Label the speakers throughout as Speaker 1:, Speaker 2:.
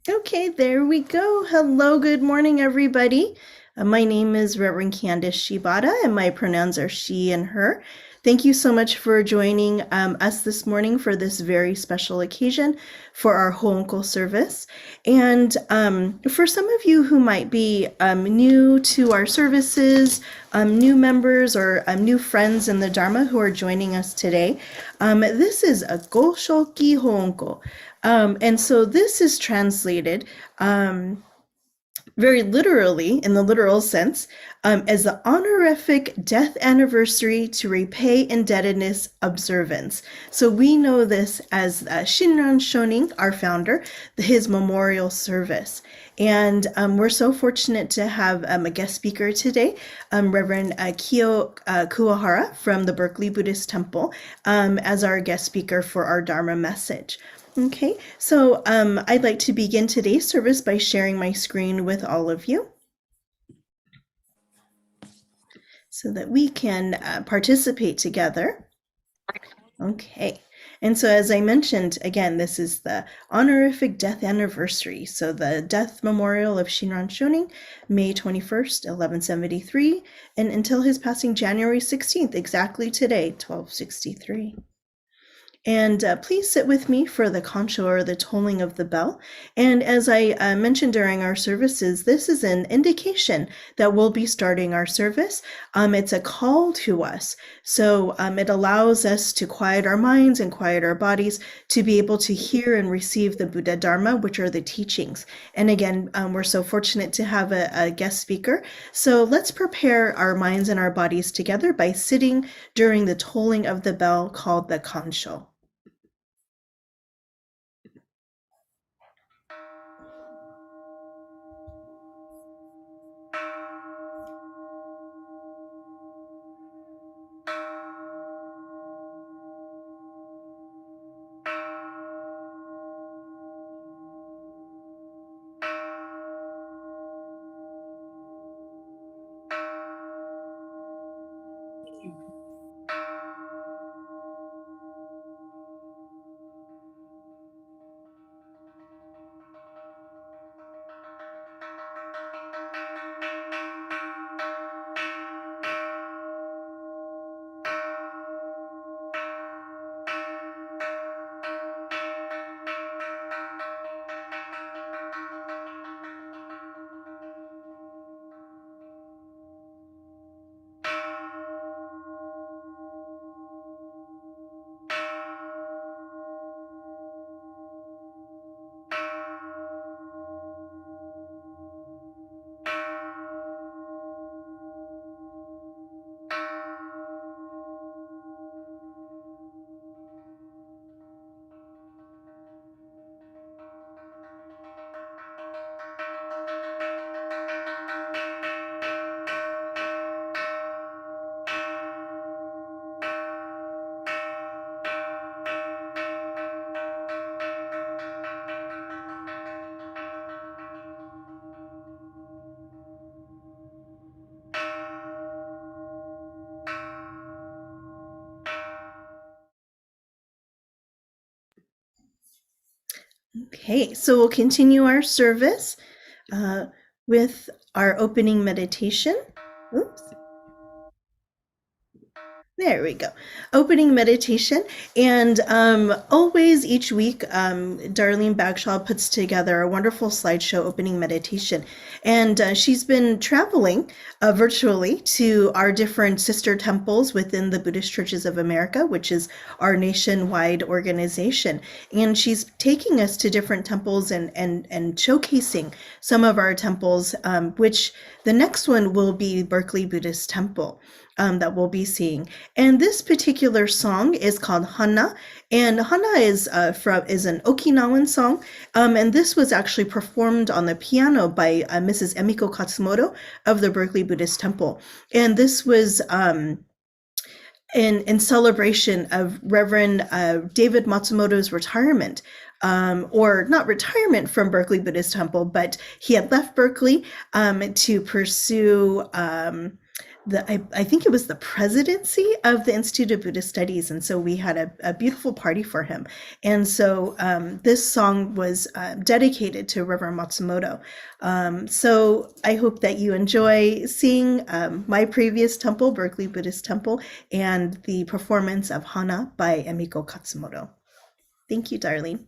Speaker 1: Okay, there we go. Hello, good morning, everybody. My name is Reverend Candace Shibata, and my pronouns are she and her. Thank you so much for joining us this morning for this very special occasion for our Hoonko service. And for some of you who might be new to our services, new members, or new friends in the Dharma who are joining us today, this is a Goshoki Hoonko. And so this is translated very literally, in the literal sense, as the honorific death anniversary to repay indebtedness observance. So we know this as Shinran Shonin, our founder, his memorial service. And we're so fortunate to have a guest speaker today, Reverend Kyo Kuwahara from the Berkeley Buddhist Temple, as our guest speaker for our Dharma message. Okay, so I'd like to begin today's service by sharing my screen with all of you so that we can participate together. Okay, and so as I mentioned, again, this is the honorific death anniversary. So the death memorial of Shinran Shonin, May 21st, 1173, and until his passing January 16th, exactly today, 1263. And please sit with me for the kancho, or the tolling of the bell. And as I mentioned during our services, this is an indication that we'll be starting our service. It's a call to us. So it allows us to quiet our minds and quiet our bodies to be able to hear and receive the Buddha Dharma, which are the teachings. And again, we're so fortunate to have a guest speaker. So let's prepare our minds and our bodies together by sitting during the tolling of the bell called the kancho. Okay, so we'll continue our service with our opening meditation. Oops. There we go. Opening meditation. And always each week, Darlene Bagshaw puts together a wonderful slideshow opening meditation. And she's been traveling virtually to our different sister temples within the Buddhist Churches of America, which is our nationwide organization. And she's taking us to different temples and showcasing some of our temples, which the next one will be Berkeley Buddhist Temple. That we'll be seeing. And this particular song is called Hana, and Hana is an Okinawan song, and this was actually performed on the piano by Mrs. Emiko Katsumoto of the Berkeley Buddhist Temple. And this was in celebration of Reverend David Matsumoto's retirement. Or not retirement from Berkeley Buddhist Temple, but he had left Berkeley to pursue I think it was the presidency of the Institute of Buddhist Studies, and so we had a beautiful party for him. And so this song was dedicated to Reverend Matsumoto. So I hope that you enjoy seeing my previous temple, Berkeley Buddhist Temple, and the performance of Hana by Emiko Katsumoto. Thank you, Darlene.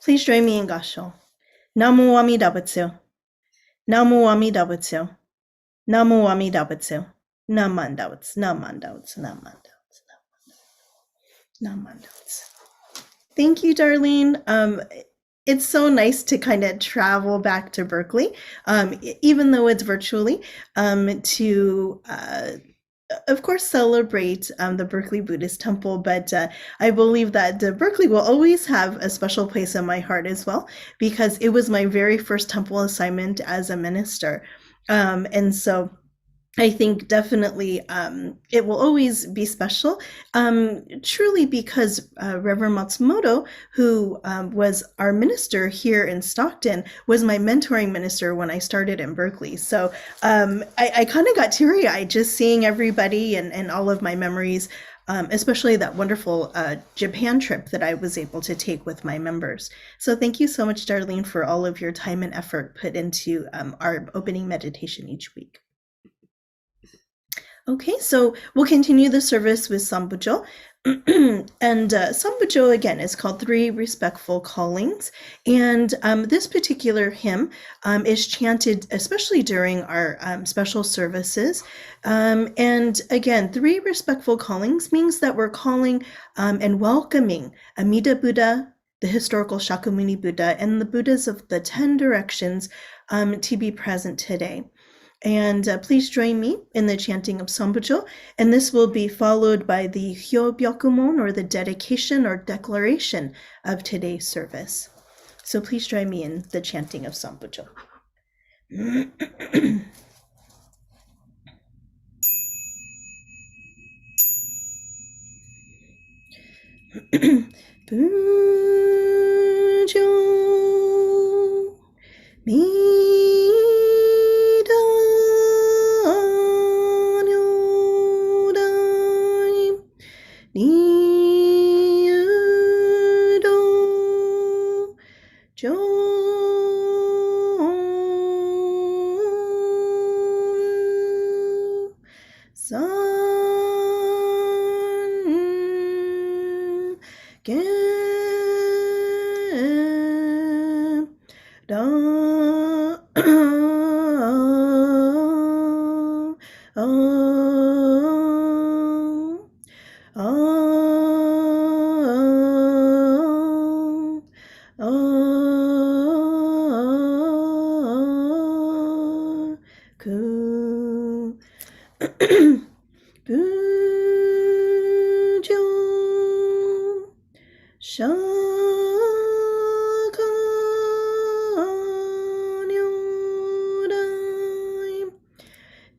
Speaker 1: Please join me in Gasho. Namu Amida Butsu. Namu Amida Butsu. Namu Amida Butsu. Namandouts, namandouts, namandouts, namandouts. Thank you, Darlene. It's so nice to kind of travel back to Berkeley, even though it's virtually, to of course, celebrate the Berkeley Buddhist Temple, but I believe that Berkeley will always have a special place in my heart as well, because it was my very first temple assignment as a minister. And so I think definitely it will always be special, truly because Reverend Matsumoto, who was our minister here in Stockton, was my mentoring minister when I started in Berkeley. So I kind of got teary-eyed just seeing everybody and all of my memories, especially that wonderful Japan trip that I was able to take with my members. So thank you so much, Darlene, for all of your time and effort put into our opening meditation each week. Okay, so we'll continue the service with Sambujo. And Sambujo, again, is called Three Respectful Callings. And this particular hymn is chanted especially during our special services. And again, Three Respectful Callings means that we're calling and welcoming Amida Buddha, the historical Shakyamuni Buddha, and the Buddhas of the 10 directions to be present today. And please join me in the chanting of Sambujo, and this will be followed by the Hyobyakumon, or the dedication or declaration of today's service. So please join me in the chanting of Sambujo. Bujo Mida Nyodai Niudo Jo San Gen Da Bujo Shakanyodai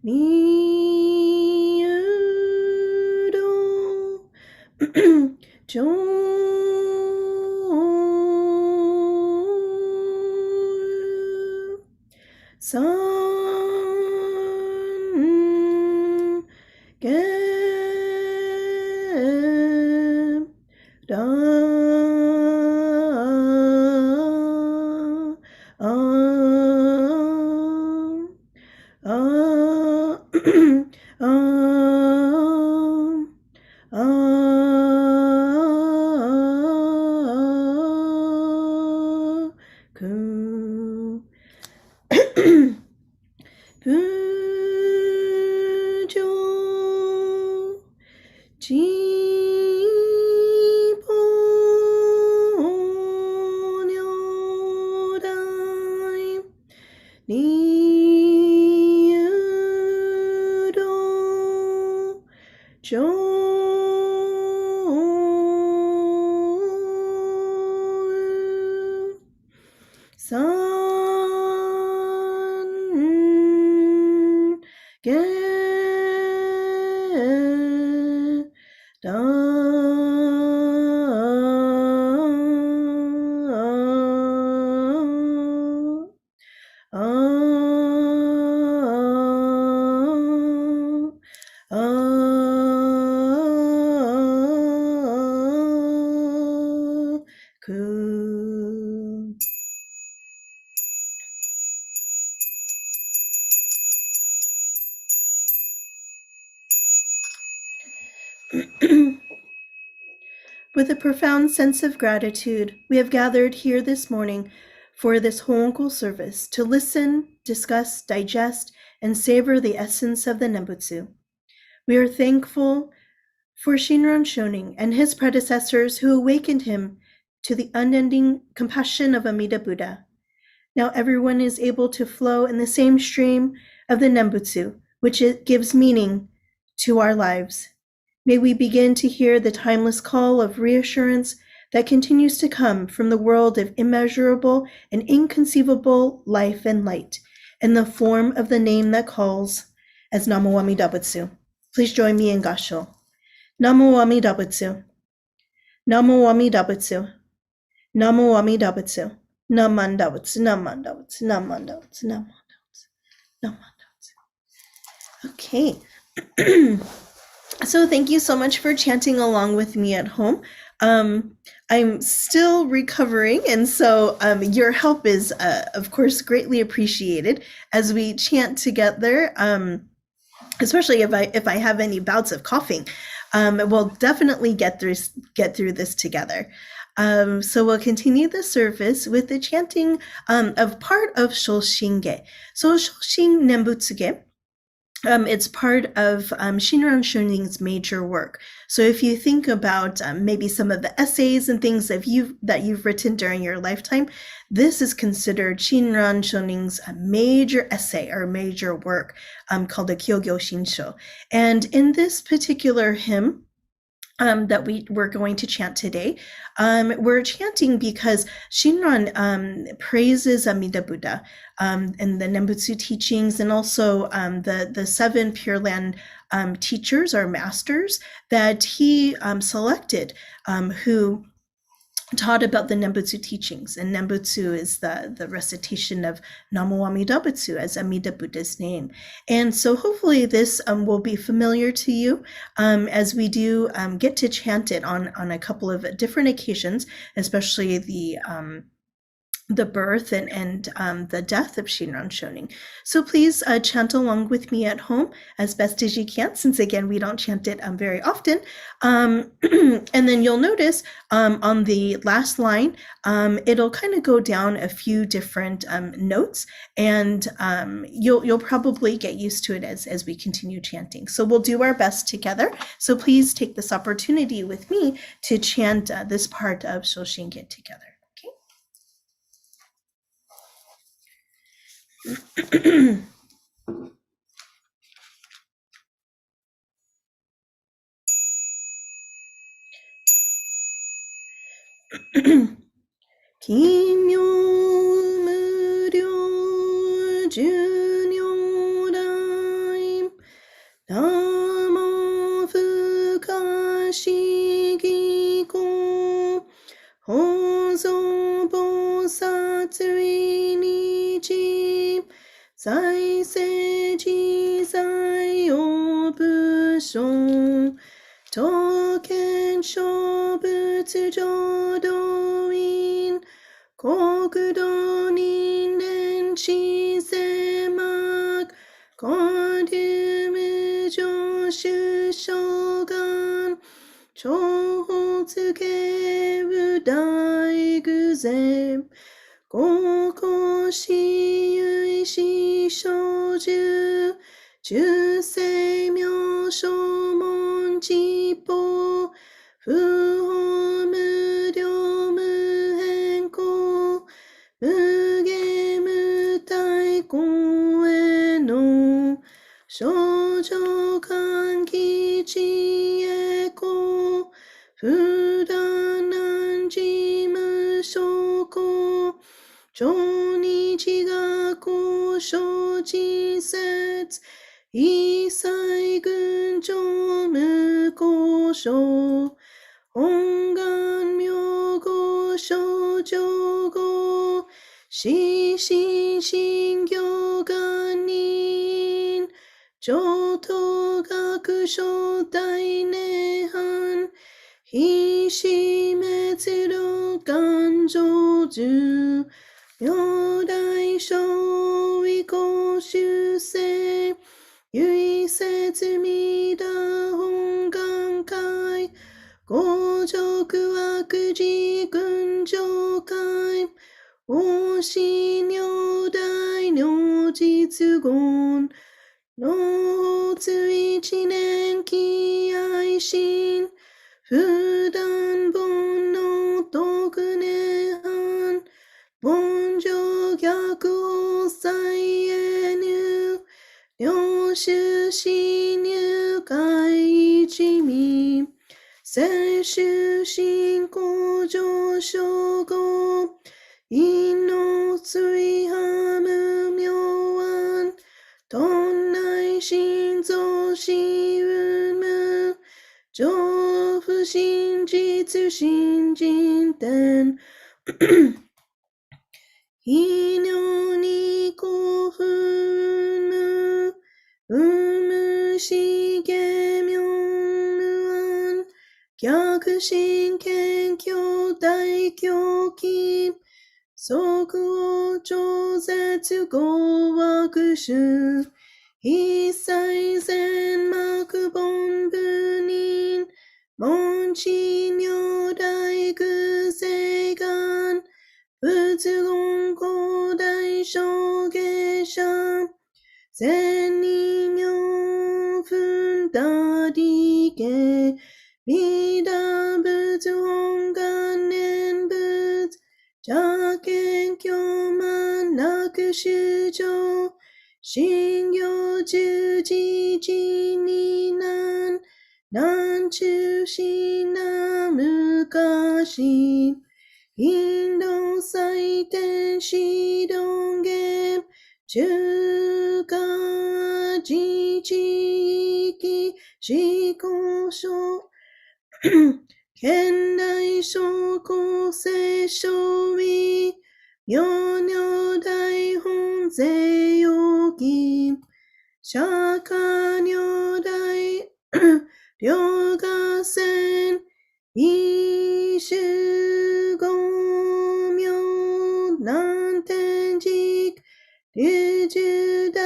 Speaker 1: Niudo Jo San Gen Da Bujo Jiponyodai Niudo Jo San Gen Da Ku. With a profound sense of gratitude, we have gathered here this morning for this Hoonko service to listen, discuss, digest, and savor the essence of the Nambutsu. We are thankful for Shinran Shonin and his predecessors who awakened him to the unending compassion of Amida Buddha. Now everyone is able to flow in the same stream of the Nambutsu, which gives meaning to our lives. May we begin to hear the timeless call of reassurance that continues to come from the world of immeasurable and inconceivable life and light in the form of the name that calls as Namo Amida Butsu. Please join me in Gasho. Namo Amida Butsu. Namo Amida Butsu. Namo Amida Butsu. Namanda Butsu. Namanda Butsu. Namanda Butsu. Namanda Butsu. Namanda Butsu. Okay. So thank you so much for chanting along with me at home. I'm still recovering, and so your help is, of course, greatly appreciated as we chant together. Especially if I have any bouts of coughing, we'll definitely get through this together. So we'll continue the service with the chanting of part of Shoshinge. So Shoshin Nembutsuge It's part of Shinran Shonin's major work. So if you think about maybe some of the essays and things that you've written during your lifetime, this is considered Shinran Shonin's major essay or major work called the Kyogyo Shinsho. And in this particular hymn, that we're going to chant today. We're chanting because Shinran praises Amida Buddha and the Nambutsu teachings, and also the seven Pure Land teachers or masters that he selected, who taught about the Nambutsu teachings. And Nambutsu is the recitation of Namo Amida Butsu as Amida Buddha's name. And so hopefully this will be familiar to you as we do get to chant it on a couple of different occasions, especially the birth and the death of Shinran Shonin. So please chant along with me at home as best as you can, since again, we don't chant it very often. And then you'll notice on the last line, it'll kind of go down a few different notes, and you'll probably get used to it as we continue chanting. So we'll do our best together. So please take this opportunity with me to chant this part of Shoshinge together. Kimyo muryo junyo dai Namo fukashi giko Hozo bosatsu inichi Zai seiji zai obusho Token shobutsu jodoin Kokudo nin denshi semak Kodyumu joshu shogun Choho tsukeru daiguze Goko shiyui shi shouju Jusei myosho mon jippo Fuho muryo muhenko Muge mutai koe no Shoujo kanki chieko Fudan nanji mushoko Chonichi ga koshoji setsu Isai gunjo mukosho Ongan myogo shoujo go Shishin shingyo ganin Joto gakusho dainehan Hishimetsu ganjoju Myodai sho iko shusei Yui setsu mida hongan kai Gojoku akuji gunjo kai Oshi nyodai nyojitsu gon No tsuichi nen ki aishin Fudan bon no tokune han Bonjo gyaku osai enu Nyoshu shinyu kai ichimi Seishu shinko joshogo Ino tsui hamu myoan Tonnai shinzo shiumu Jofu shinjitsu shinjinten Inyo ni kofunu Umu shige myonuan Gyakushin kenkyo daikyo ki Soku o chozetsu go wakushu Isai zen makubon bunin Monchi nyodai guzegan Butsugon kodai shogesha Zen ni myo ダディケビダ仏本願念仏邪見教満楽修上信行十字地に南中心な昔インド祭天指導言中華自治域思考書現代諸公正書位妙如大本税要義釈迦如来両河線一種五名南天竺龍十大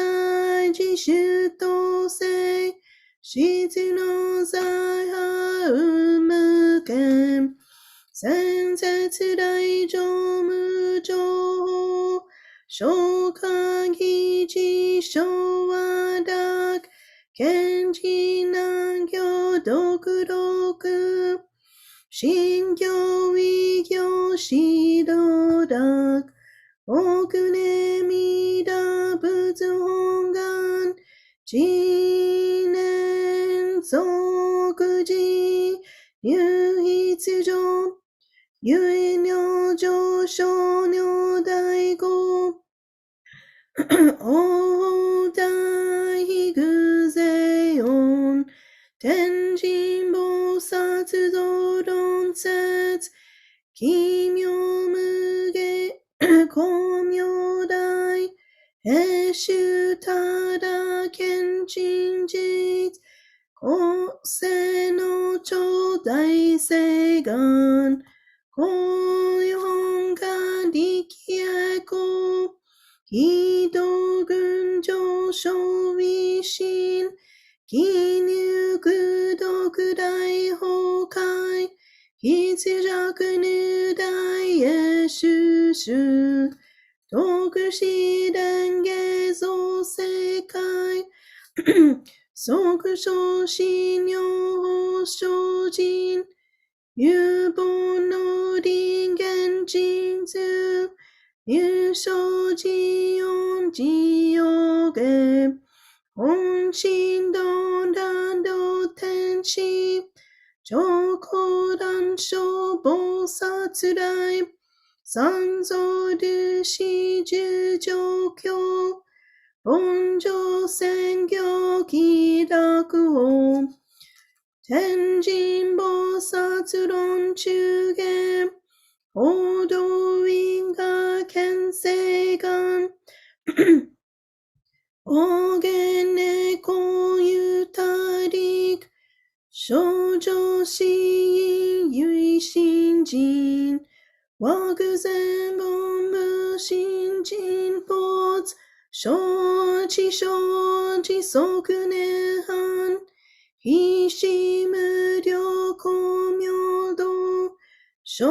Speaker 1: 自主統制質の財派無限先節大乗無情報消化議事昭和学賢治難行独録新教異教指導学奥根弥陀仏本願知念即時入筆上唯如上昇如大語大大偶然音天神菩薩道論説奇妙無下光明大永衆ただ見真実後世の超大誓願公本願力愛公非道群上昇微心記入苦毒大崩壊必弱如大耶稣主徳死伝下造世界即生死尿精進有本の人間人図有生自用自由言本心道断道天使上高断小菩薩来三蔵律師十条教本上宣教気楽王天神菩薩論中言報道因果見世願大言猫ゆたり少女死因唯心人惑前本部新人没承知即年半非死無量光明道小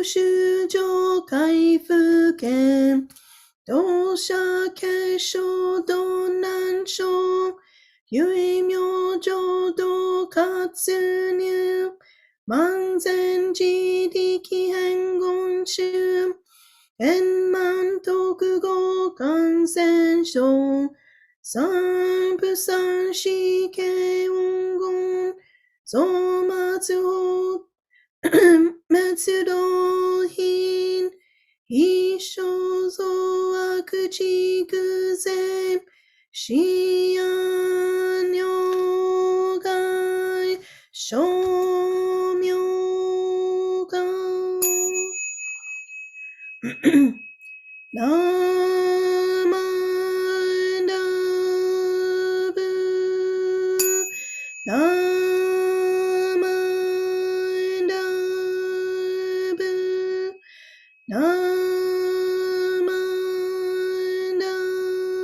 Speaker 1: 修上回復権同社継承道難所唯明浄道活入万全自力変言中円満特語感染症三不三死刑音言増末法滅道品一生増悪地偶然死安如外称名願ナマダブナマダブナマダ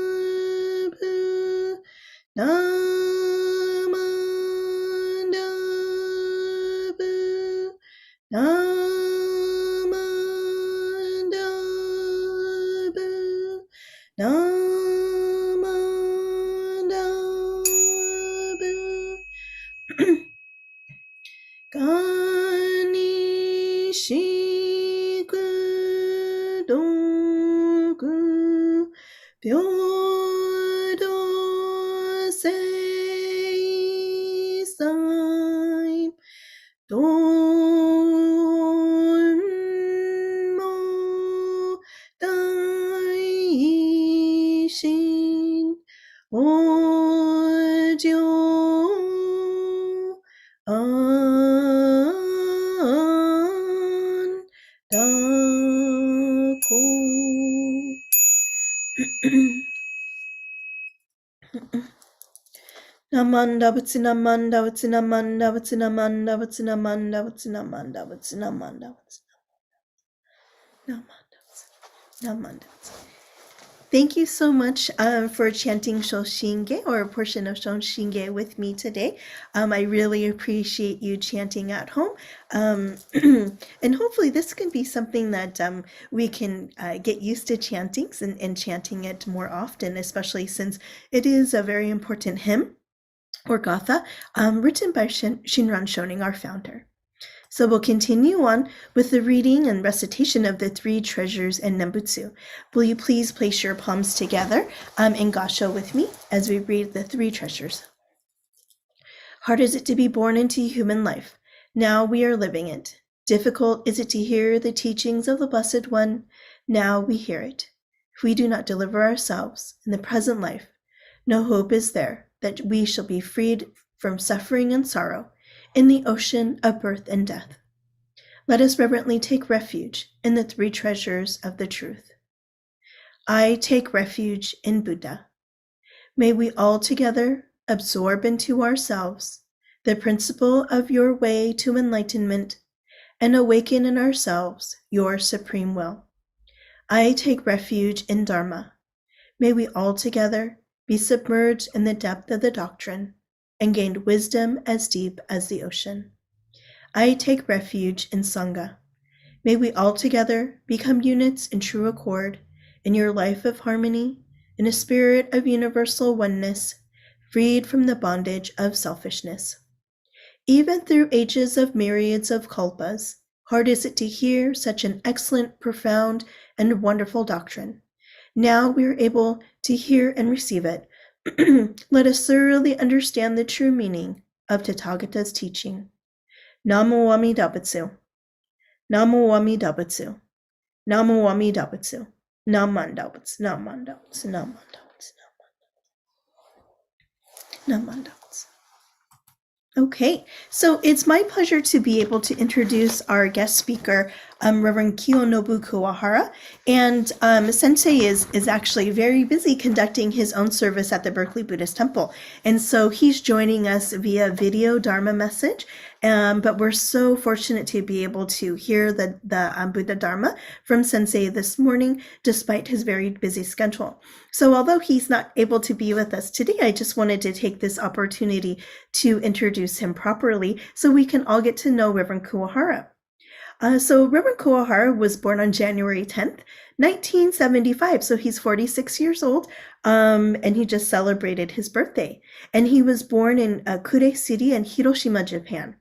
Speaker 1: ブナマダブナマダブナマダブしく道具平等生産どんも大心往生安大苦。Namanda Vatsinamanda Vatsinamanda Vatsinamanda Vatsinamanda Vatsinamanda Vatsinamanda Namanda. Thank you so much for chanting Shoshinge, or a portion of Shoshinge, with me today. I really appreciate you chanting at home. And hopefully this can be something that we can get used to chanting and chanting it more often, especially since it is a very important hymn or gatha written by Shinran Shonin, our founder. So we'll continue on with the reading and recitation of the three treasures in Nambutsu. Will you please place your palms together in gasho with me as we read the three treasures? Hard is it to be born into human life. Now we are living it. Difficult is it to hear the teachings of the Blessed One. Now we hear it. If we do not deliver ourselves in the present life, no hope is there that we shall be freed from suffering and sorrow in the ocean of birth and death. Let us reverently take refuge in the three treasures of the truth. I take refuge in Buddha. May we all together absorb into ourselves the principle of your way to enlightenment and awaken in ourselves your supreme will. I take refuge in Dharma. May we all together be submerged in the depth of the doctrine and gain wisdom as deep as the ocean. I take refuge in Sangha. May we all together become units in true accord in your life of harmony, in a spirit of universal oneness, freed from the bondage of selfishness. Even through ages of myriads of kalpas, hard is it to hear such an excellent, profound, and wonderful doctrine. Now we are able to hear and receive it. Let us thoroughly understand the true meaning of Tathagata's teaching. Namo Amidabutsu. Namo Amidabutsu. Namo Amidabutsu. Namandabutsu. Namandabutsu. Namandabutsu. Namandabutsu. Okay, so it's my pleasure to be able to introduce our guest speaker, Reverend Kiyonobu Kuwahara. And Sensei is actually very busy conducting his own service at the Berkeley Buddhist Temple. And so he's joining us via video Dharma message. But we're so fortunate to be able to hear the Buddha Dharma from Sensei this morning, despite his very busy schedule. So although he's not able to be with us today, I just wanted to take this opportunity to introduce him properly so we can all get to know Reverend Kuwahara. So Reverend Kuwahara was born on January 10th, 1975. So he's 46 years old, and he just celebrated his birthday. And he was born in Kure City in Hiroshima, Japan.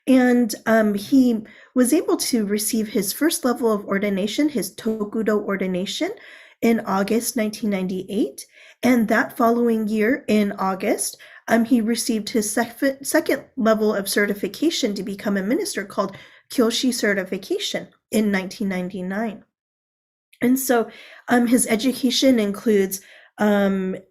Speaker 1: And he was able to receive his first level of ordination, his Tokudo ordination, in August 1998. And that following year, in August, he received his second level of certification to become a minister, called Kyoshi certification, in 1999. And so his education includes a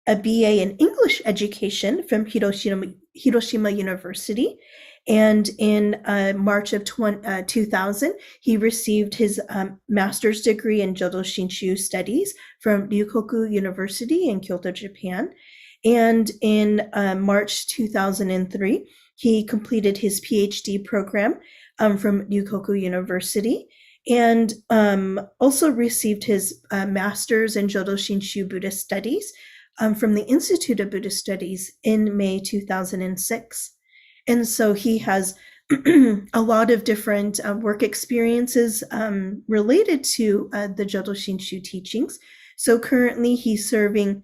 Speaker 1: BA in English education from Hiroshima University. And in March of 2000, he received his master's degree in Jodo Shinshu studies from Ryukoku University in Kyoto, Japan. And in March 2003, he completed his PhD program from Ryukoku University, and also received his master's in Jodo Shinshu Buddhist Studies from the Institute of Buddhist Studies in May 2006. And so he has a lot of different work experiences related to the Jodo Shinshu teachings. So currently he's serving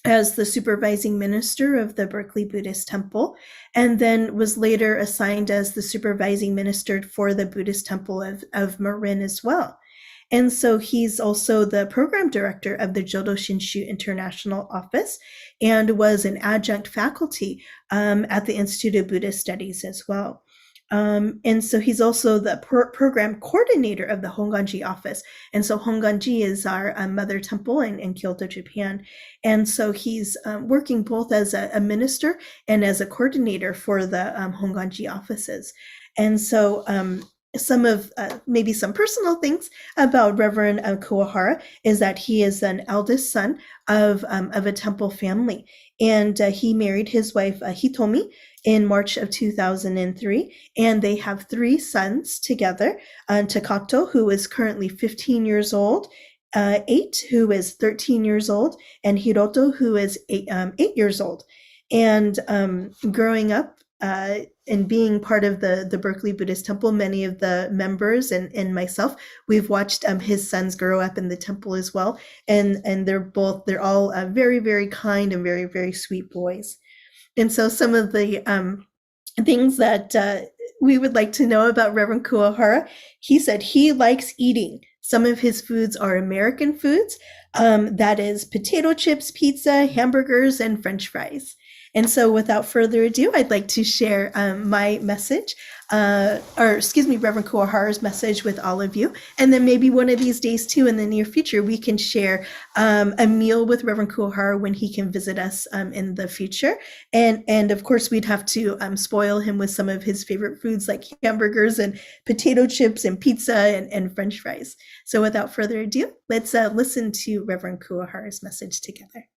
Speaker 1: as the supervising minister of the Berkeley Buddhist Temple, and then was later assigned as the supervising minister for the Buddhist Temple of Marin as well. And so he's also the program director of the Jodo Shinshu International Office and was an adjunct faculty at the Institute of Buddhist Studies as well. And so he's also the program coordinator of the Honganji office. And so Honganji is our mother temple in Kyoto, Japan. And so he's working both as a minister and as a coordinator for the Honganji offices. And so some of maybe some personal things about Reverend Kuwahara is that he is an eldest son of a temple family. And he married his wife Hitomi in March of 2003, and they have 3 sons together. Takato, who is currently 15 years old, 8, who is 13 years old, and Hiroto, who is 8 years old. And growing up and being part of the Berkeley Buddhist Temple, many of the members and myself, we've watched his sons grow up in the temple as well, and they're all very, very kind and very, very sweet boys. And so some of the things that we would like to know about Reverend Kuwahara, he said he likes eating. Some of his foods are American foods, that is potato chips, pizza, hamburgers, and French fries. And so without further ado, I'd like to share my message, Reverend Kuwahara's message with all of you. And then maybe one of these days too, in the near future, we can share a meal with Reverend Kuwahara when he can visit us in the future. And of course, we'd have to spoil him with some of his favorite foods like hamburgers and potato chips and pizza and French fries. So without further ado, let's listen to Reverend Kuwahara's message together.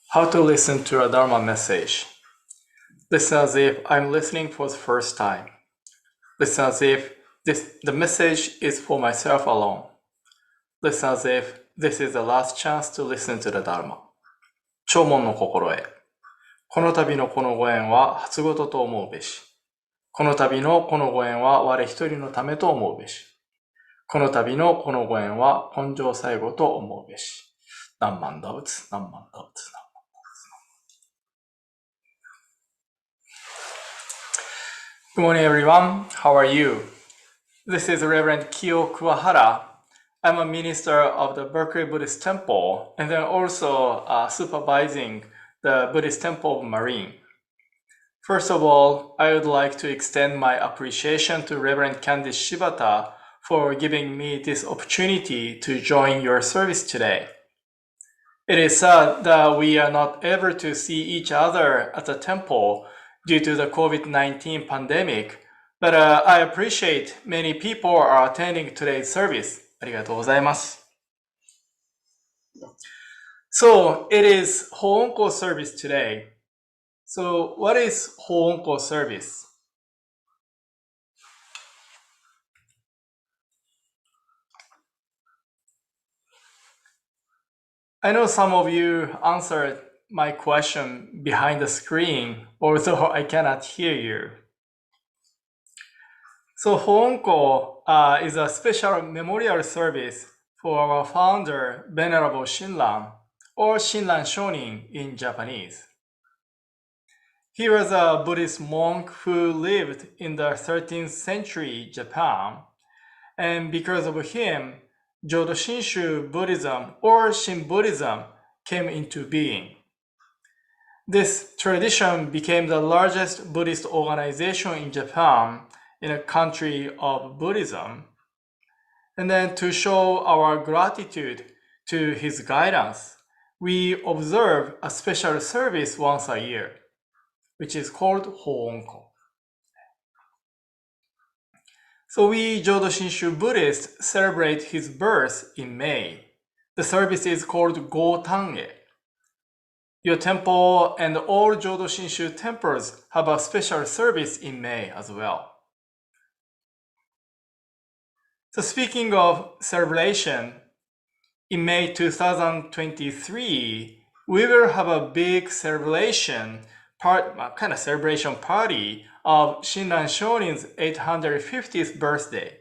Speaker 2: How to listen to a Dharma message. Listen as if I'm listening for the first time. Listen as if the message is for myself alone. Listen as if this is the last chance to listen to the Dharma. 弔問の心得。この度のこのご縁は初事と思うべし。この度のこのご縁は我一人のためと思うべし。この度のこのご縁は根性最後と思うべし。何万打仏、何万打仏、何万。Good morning, everyone. How are you? This is Reverend Kyo Kuwahara. I'm a minister of the Berkeley Buddhist Temple and then also supervising the Buddhist Temple of Marin. First of all, I would like to extend my appreciation to Reverend Candice Shibata for giving me this opportunity to join your service today. It is sad that we are not able to see each other at the temple due to the COVID-19 pandemic, but I appreciate many people are attending today's service. ありがとうございます。So it is Hoonko service today. So what is Hoonko service? I know some of you answered my question behind the screen, although I cannot hear you. So Hoonko is a special memorial service for our founder, Venerable Shinran, or Shinran Shonin in Japanese. He was a Buddhist monk who lived in the 13th century Japan, and because of him, Jodo Shinshu Buddhism or Shin Buddhism came into being. This tradition became the largest Buddhist organization in Japan in a country of Buddhism. And then to show our gratitude to his guidance, we observe a special service once a year, which is called Hoonko. So we Jodo Shinshu Buddhists celebrate his birth in May. The service is called Go-Tange. Your temple and all Jodo Shinshu temples have a special service in May as well. So speaking of celebration, in May 2023, we will have a big celebration party of Shinran Shonin's 850th birthday.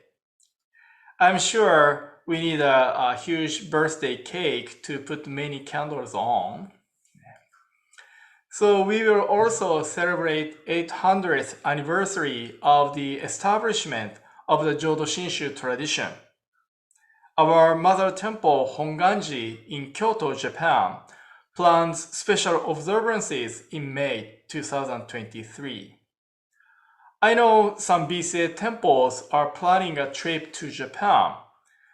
Speaker 2: I'm sure we need a huge birthday cake to put many candles on. So we will also celebrate 800th anniversary of the establishment of the Jodo Shinshu tradition. Our mother temple, Honganji, in Kyoto, Japan, plans special observances in May 2023. I know some BCA temples are planning a trip to Japan,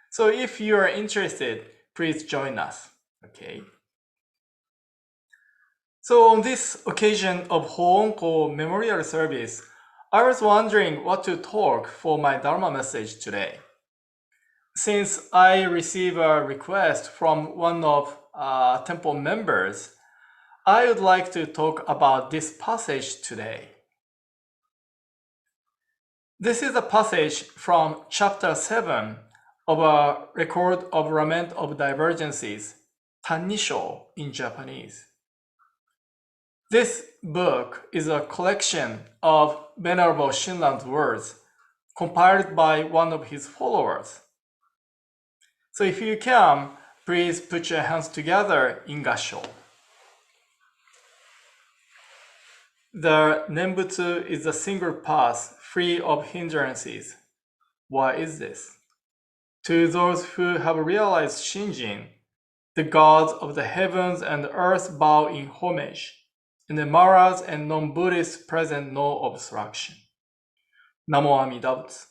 Speaker 2: so if you are interested, please join us, okay? So on this occasion of Hoonko Memorial Service, I was wondering what to talk for my Dharma message today. Since I received a request from one of temple members, I would like to talk about this passage today. This is a passage from chapter 7 of a record of lament of divergences, Tannisho in Japanese. This book is a collection of Venerable Shinran's words compiled by one of his followers. So if you can, please put your hands together in Gassho. The Nambutsu is a single path free of hindrances. Why is this? To those who have realized Shinjin, the gods of the heavens and earth bow in homage, and the Maras and non-Buddhists present no obstruction. Namo Amida Butsu,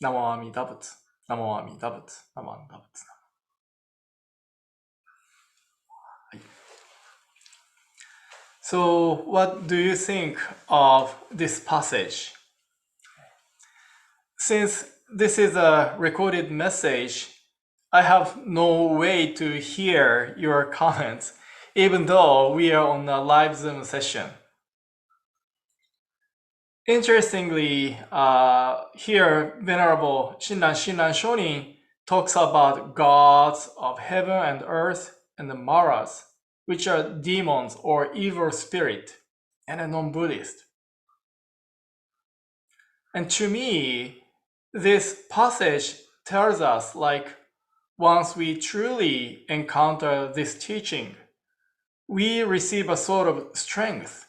Speaker 2: Namo Amida Butsu, Namo Amida Butsu, Namo Amida Butsu. So what do you think of this passage? Since this is a recorded message, I have no way to hear your comments, even though we are on a live Zoom session. Interestingly, here Venerable Shinran Shonin talks about gods of heaven and earth and the Maras, which are demons or evil spirit, and a non-Buddhist. And to me, this passage tells us, like, once we truly encounter this teaching, we receive a sort of strength,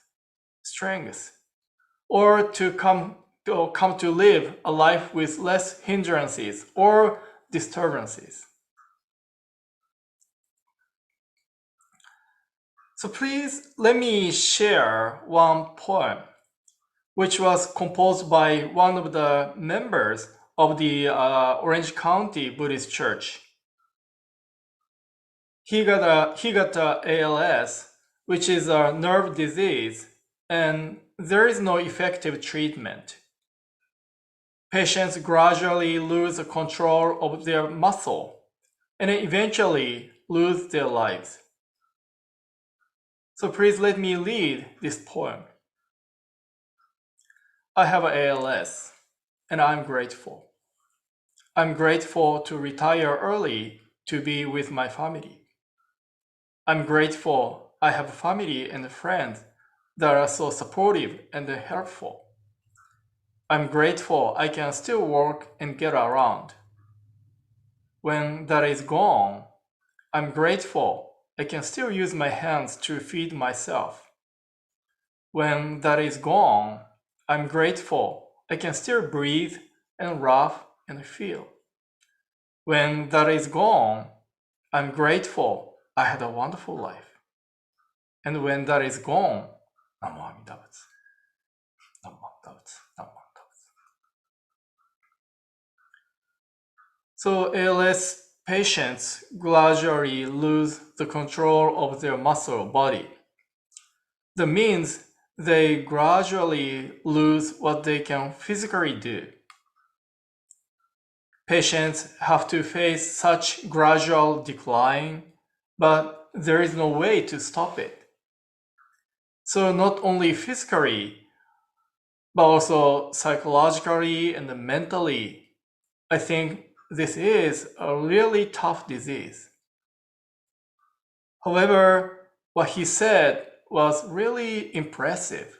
Speaker 2: or to come to live a life with less hindrances or disturbances. So please let me share one poem which was composed by one of the members of the Orange County Buddhist Church. He got a ALS, which is a nerve disease, and there is no effective treatment. Patients gradually lose control of their muscle and eventually lose their lives. So please let me read this poem. I have ALS, and I'm grateful. I'm grateful to retire early to be with my family. I'm grateful I have family and friends that are so supportive and helpful. I'm grateful I can still work and get around. When that is gone, I'm grateful I can still use my hands to feed myself. When that is gone, I'm grateful I can still breathe and laugh and feel. When that is gone, I'm grateful I had a wonderful life. And when that is gone, Namo Amida Butsu, Namo Amida Butsu, Namo Amida Butsu. So ALS patients gradually lose the control of their muscle body. That means they gradually lose what they can physically do. Patients have to face such gradual decline, but there is no way to stop it. So not only physically, but also psychologically and mentally, I think this is a really tough disease. However, what he said was really impressive.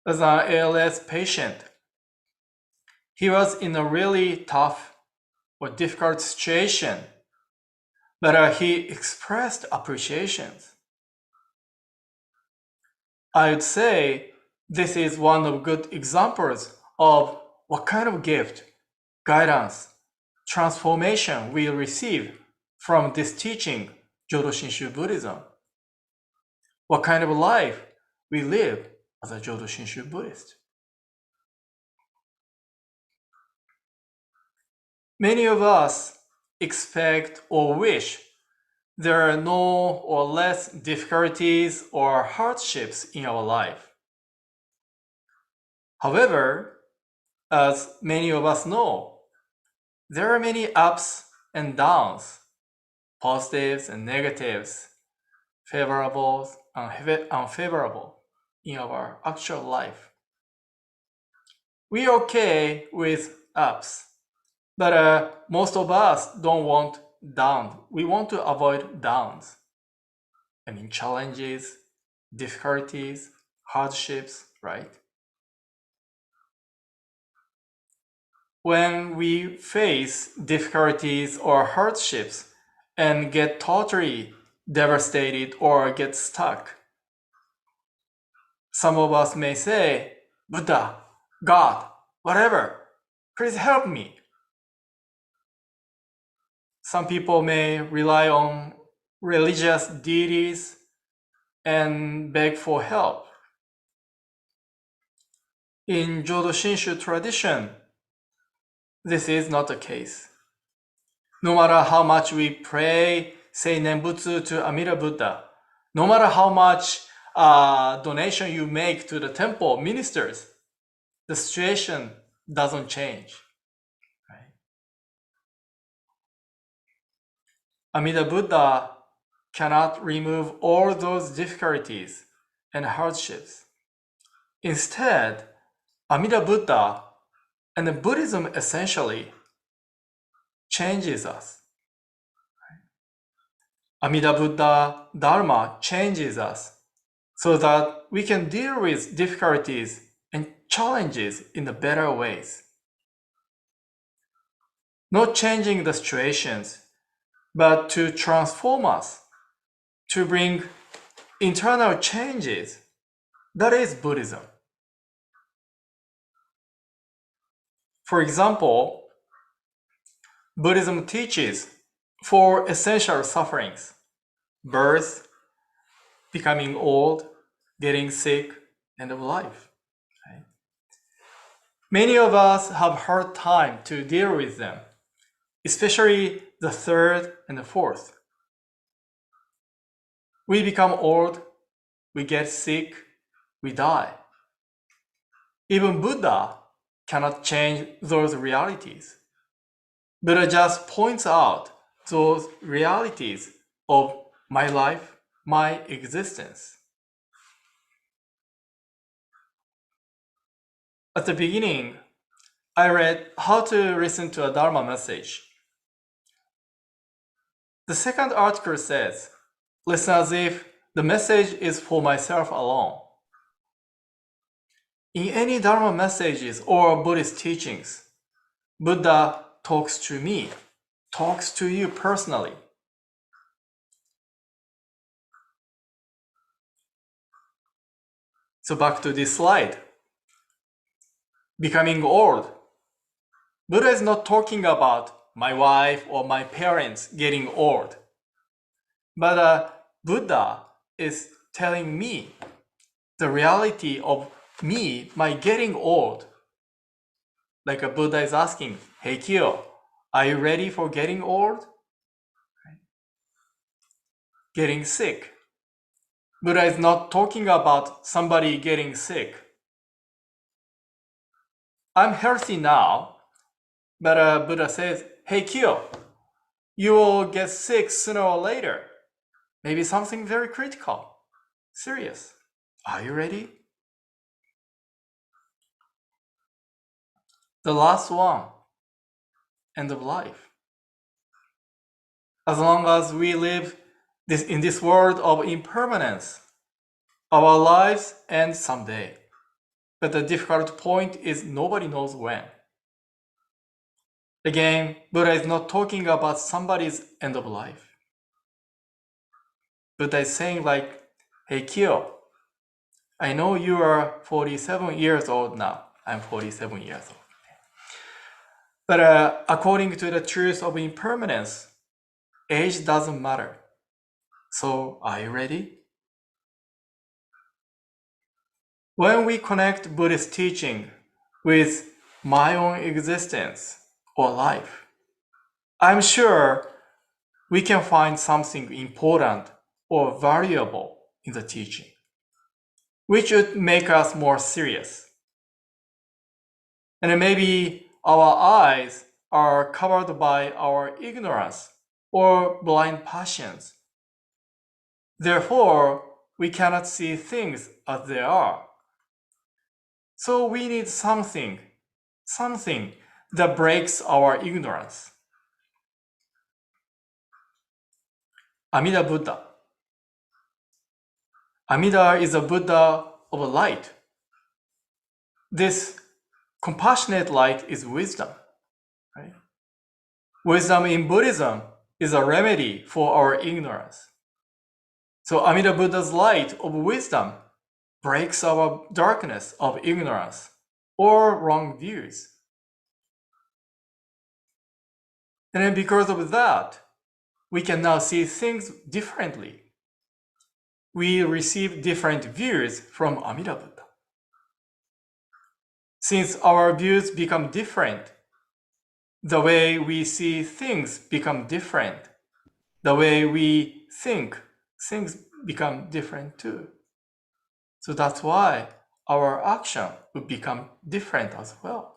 Speaker 2: As an ALS patient, he was in a really tough or difficult situation, but he expressed appreciations. I would say this is one of good examples of what kind of gift, guidance, transformation we receive from this teaching, Jodo Shinshu Buddhism. What kind of life we live as a Jodo Shinshu Buddhist. Many of us expect or wish there are no or less difficulties or hardships in our life. However, as many of us know, there are many ups and downs, positives and negatives, favorable and unfavorable in our actual life. We're okay with ups, but most of us don't want down. We want to avoid downs. I mean, challenges, difficulties, hardships, right? When we face difficulties or hardships and get totally devastated or get stuck, some of us may say, Buddha, God, whatever, please help me. Some people may rely on religious deities and beg for help. In Jodo Shinshu tradition, this is not the case. No matter how much we pray, say Nambutsu to Amida Buddha, no matter how much donation you make to the temple ministers, the situation doesn't change. Right? Amida Buddha cannot remove all those difficulties and hardships. Instead, Amida Buddha and Buddhism essentially changes us. Amida Buddha Dharma changes us so that we can deal with difficulties and challenges in the better ways. Not changing the situations, but to transform us, to bring internal changes. That is Buddhism. For example, Buddhism teaches four essential sufferings: birth, becoming old, getting sick, end of life. Right? Many of us have hard time to deal with them, especially the third and the fourth. We become old, we get sick, we die. Even Buddha cannot change those realities. Buddha just points out those realities of my life, my existence. At the beginning, I read How to Listen to a Dharma Message. The second article says, listen as if the message is for myself alone. In any Dharma messages or Buddhist teachings, Buddha talks to me, talks to you personally. So back to this slide. Becoming old. Buddha is not talking about my wife or my parents getting old. But Buddha is telling me the reality of me, my getting old. Like a Buddha is asking, hey Kyo, are you ready for getting old? Getting sick. Buddha is not talking about somebody getting sick. I'm healthy now, but Buddha says, hey Kyo, you will get sick sooner or later. Maybe something very critical, serious. Are you ready? The last one, end of life. As long as we live in this world of impermanence. Our lives end someday. But the difficult point is nobody knows when. Again, Buddha is not talking about somebody's end of life. Buddha is saying like, hey Kyo, I know you are 47 years old now. I'm 47 years old. But according to the truth of impermanence, age doesn't matter. So are you ready? When we connect Buddhist teaching with my own existence or life, I'm sure we can find something important or valuable in the teaching, which would make us more serious. And maybe our eyes are covered by our ignorance or blind passions. Therefore, we cannot see things as they are. So we need something that breaks our ignorance. Amida Buddha. Amida is a Buddha of light. This compassionate light is wisdom. Right? Wisdom in Buddhism is a remedy for our ignorance. So Amida Buddha's light of wisdom breaks our darkness of ignorance or wrong views. And then because of that, we can now see things differently. We receive different views from Amida Buddha. Since our views become different, the way we see things become different. The way we think, things become different too. So that's why our action would become different as well.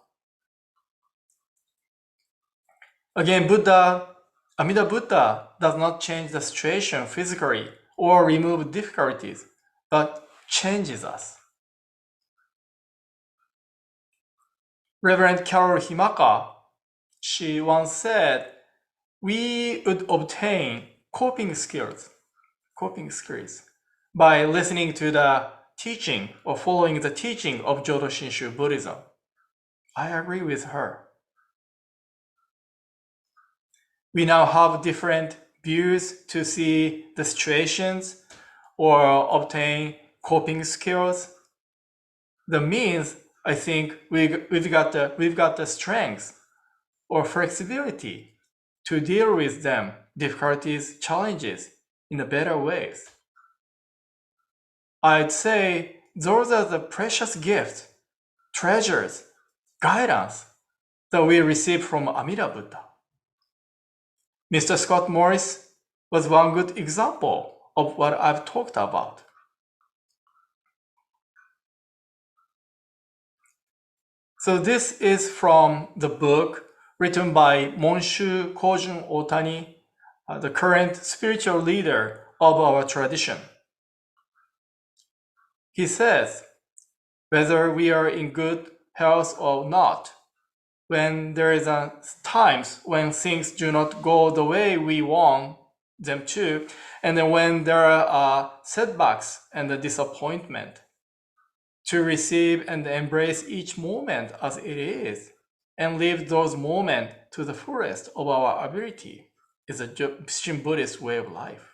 Speaker 2: Again, Amida Buddha does not change the situation physically or remove difficulties, but changes us. Reverend Carol Himaka, she once said, we would obtain coping skills by listening to the teaching or following the teaching of Jodo Shinshu Buddhism. I agree with her. We now have different views to see the situations or obtain coping skills. The means, I think we've got the strength or flexibility to deal with them, difficulties, challenges in a better ways. I'd say those are the precious gifts, treasures, guidance that we receive from Amida Buddha. Mr. Scott Morris was one good example of what I've talked about. So this is from the book written by Monshu Kojun Otani, the current spiritual leader of our tradition. He says, whether we are in good health or not, when there is times when things do not go the way we want them to, and then when there are setbacks and the disappointment, to receive and embrace each moment as it is, and live those moments to the fullest of our ability is a Shin Buddhist way of life.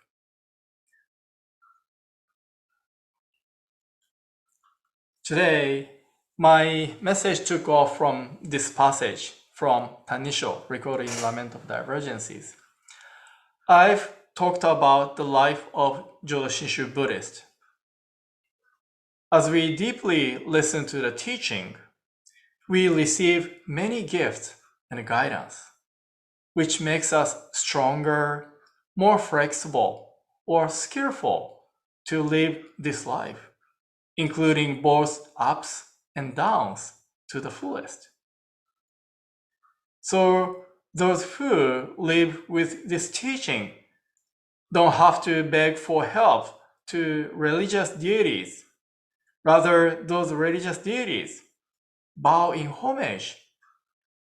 Speaker 2: Today, my message took off from this passage from Tanisho, recorded in Lament of Divergencies. I've talked about the life of Jodo Shinshu Buddhist. As we deeply listen to the teaching, we receive many gifts and guidance, which makes us stronger, more flexible, or skillful to live this life, including both ups and downs to the fullest. So those who live with this teaching don't have to beg for help to religious deities. Rather, those religious deities bow in homage,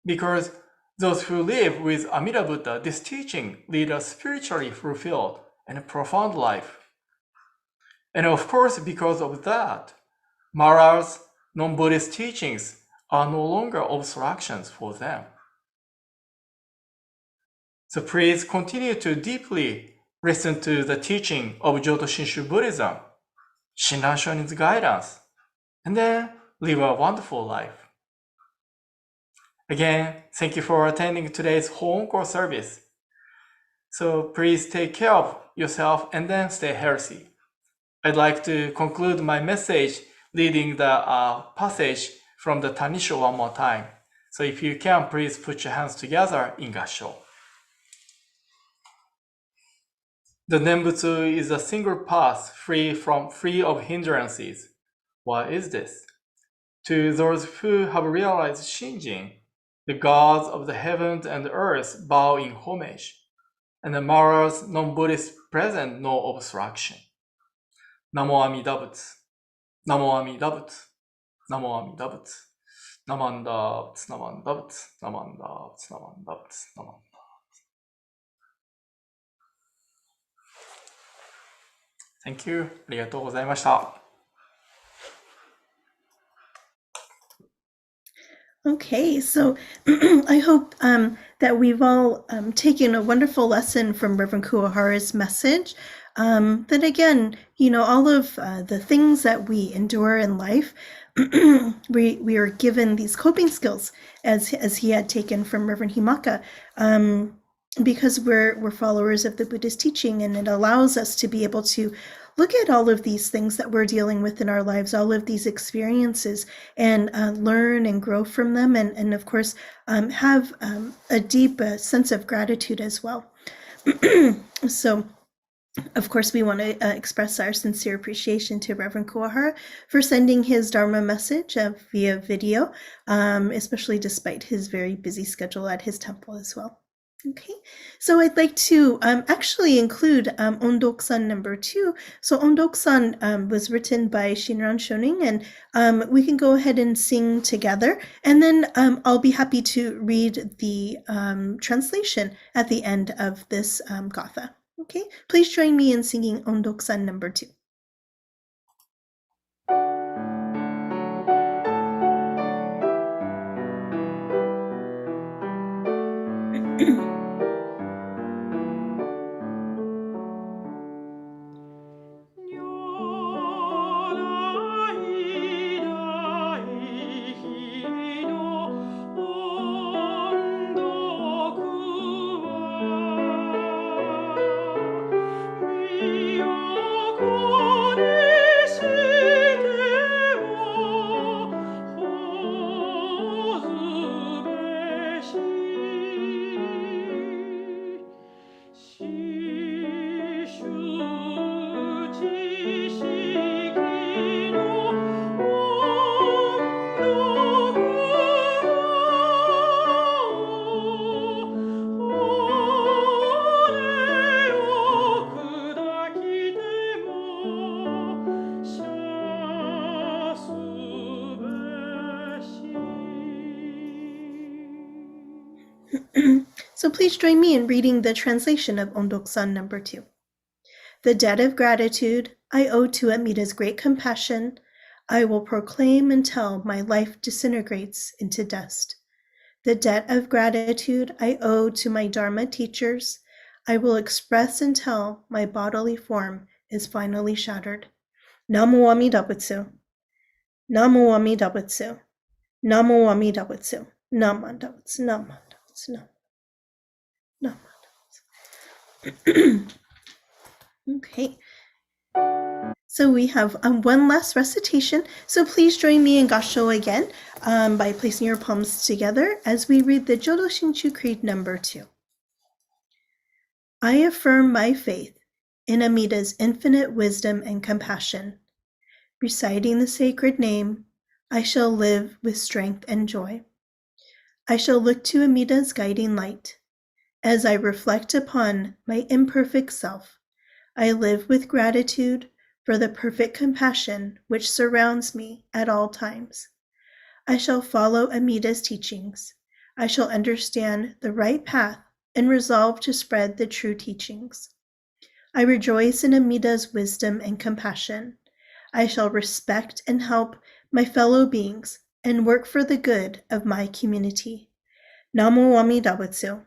Speaker 2: because those who live with Amida Buddha, this teaching, lead a spiritually fulfilled and profound life. And of course, because of that, Mara's non-Buddhist teachings are no longer obstructions for them. So please continue to deeply listen to the teaching of Jodo Shinshu Buddhism, Shinran Shonin's guidance, and then live a wonderful life. Again, thank you for attending today's Hoonko service. So please take care of yourself and then stay healthy. I'd like to conclude my message reading the passage from the Tanisho one more time. So if you can, please put your hands together in Gassho. The Nembutsu is a single path free of hindrances. What is this? To those who have realized Shinjin, the gods of the heavens and earth bow in homage, and the Mara's non-Buddhist present no obstruction. Namo Amida Butsu. Namo Amida Butsu. Namo Amida Butsu. Namanda Butsu. Namanda Butsu. Namanda Butsu. Namanda Butsu. Namanda. Thank you. ありがとうございました。
Speaker 1: Okay, so I hope that we've all taken a wonderful lesson from Reverend Kuwahara's message. That again, all of the things that we endure in life, we are given these coping skills as he had taken from Reverend Himaka, because we're followers of the Buddhist teaching, and it allows us to be able to look at all of these things that we're dealing with in our lives, all of these experiences, and learn and grow from them, and of course have a deep sense of gratitude as well. So of course, we want to express our sincere appreciation to Reverend Kuwahara for sending his Dharma message via video, especially despite his very busy schedule at his temple as well. Okay, so I'd like to actually include Ondoksan number 2. So Ondoksan was written by Shinran Shonin, and we can go ahead and sing together, and then I'll be happy to read the translation at the end of this gatha. Okay, please join me in singing Ondoksan number 2. So please join me in reading the translation of Ondoksan number 2. The debt of gratitude I owe to Amida's great compassion, I will proclaim until my life disintegrates into dust. The debt of gratitude I owe to my Dharma teachers, I will express until my bodily form is finally shattered. Namo Amida Butsu. Namo Amida Butsu. Namo Amida Butsu. Namanda Butsu. Namanda Butsu. Okay, so we have one last recitation, so please join me in Gassho again by placing your palms together as we read the Jodo Shinshu Creed number 2. I affirm my faith in Amida's infinite wisdom and compassion. Reciting the sacred name, I shall live with strength and joy. I shall look to Amida's guiding light. As I reflect upon my imperfect self, I live with gratitude for the perfect compassion which surrounds me at all times. I shall follow Amida's teachings. I shall understand the right path and resolve to spread the true teachings. I rejoice in Amida's wisdom and compassion. I shall respect and help my fellow beings and work for the good of my community. Namu Amida Butsu.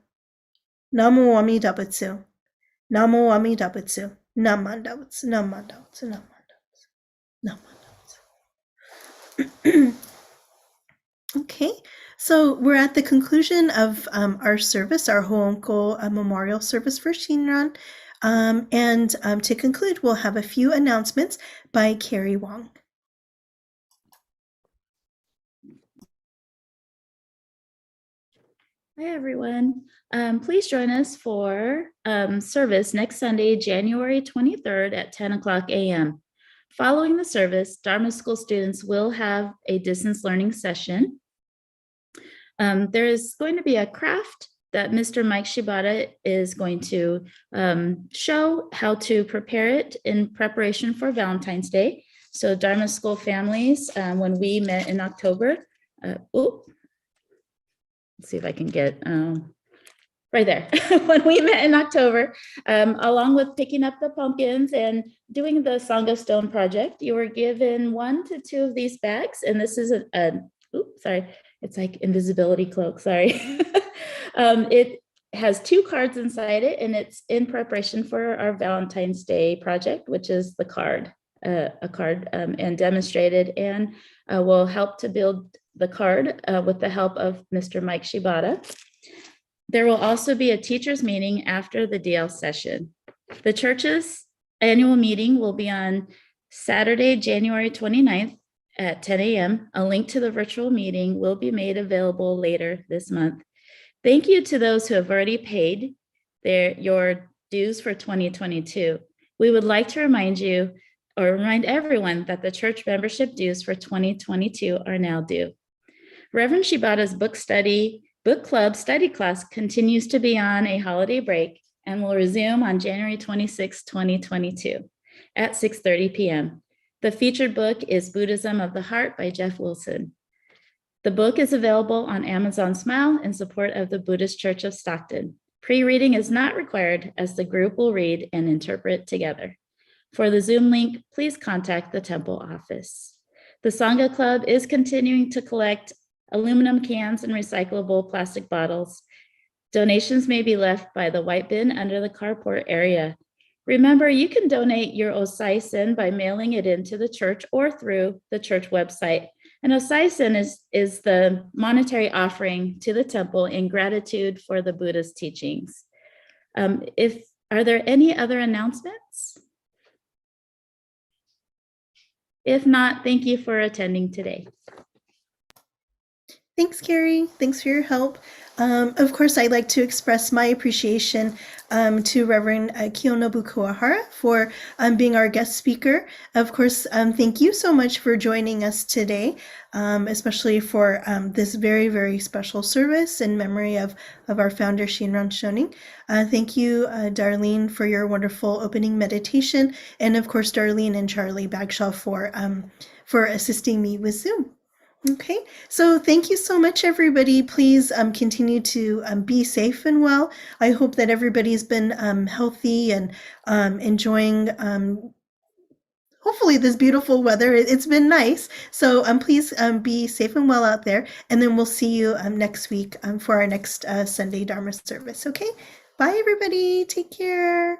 Speaker 1: Namu Amida Butsu. Namu Amida Butsu. Namanda Butsu. Namanda Butsu. Namanda Butsu. Okay, so we're at the conclusion of our service, our Hoonko memorial service for Shinran. And to conclude, we'll have a few announcements by Carrie Wong.
Speaker 3: Hi, everyone. Please join us for service next Sunday, January 23rd at 10 o'clock a.m. Following the service, Dharma School students will have a distance learning session. There is going to be a craft that Mr. Mike Shibata is going to show how to prepare it in preparation for Valentine's Day. So Dharma School families, when we met in October, let's see if I can get right there. When we met in October, along with picking up the pumpkins and doing the Sangha Stone project, you were given 1 to 2 of these bags. And this is it's like invisibility cloak, sorry. It has 2 cards inside it, and it's in preparation for our Valentine's Day project, which is the card, and demonstrated, and will help to build the card with the help of Mr. Mike Shibata. There will also be a teachers meeting after the DL session. The church's annual meeting will be on Saturday, January 29th at 10 a.m. A link to the virtual meeting will be made available later this month. Thank you to those who have already paid your dues for 2022. We would like to remind everyone that the church membership dues for 2022 are now due. Reverend Shibata's book club study class continues to be on a holiday break and will resume on January 26, 2022 at 6:30 p.m. The featured book is Buddhism of the Heart by Jeff Wilson. The book is available on Amazon Smile in support of the Buddhist Church of Stockton. Pre-reading is not required as the group will read and interpret together. For the Zoom link, please contact the temple office. The Sangha Club is continuing to collect aluminum cans and recyclable plastic bottles. Donations may be left by the white bin under the carport area. Remember, you can donate your osaisen by mailing it into the church or through the church website. And osaisen is the monetary offering to the temple in gratitude for the Buddha's teachings. Are there any other announcements? If not, thank you for attending today.
Speaker 1: Thanks, Carrie. Thanks for your help. Of course, I'd like to express my appreciation to Reverend Kiyonobu Kuwahara for being our guest speaker. Of course, thank you so much for joining us today, especially for this very, very special service in memory of our founder, Shinran Shonin. Thank you, Darlene, for your wonderful opening meditation, and of course, Darlene and Charlie Bagshaw for assisting me with Zoom. Okay, so thank you so much, everybody. Please continue to be safe and well. I hope that everybody's been healthy and enjoying hopefully this beautiful weather. It's been nice. So please be safe and well out there. And then we'll see you next week for our next Sunday Dharma service. Okay, bye, everybody. Take care.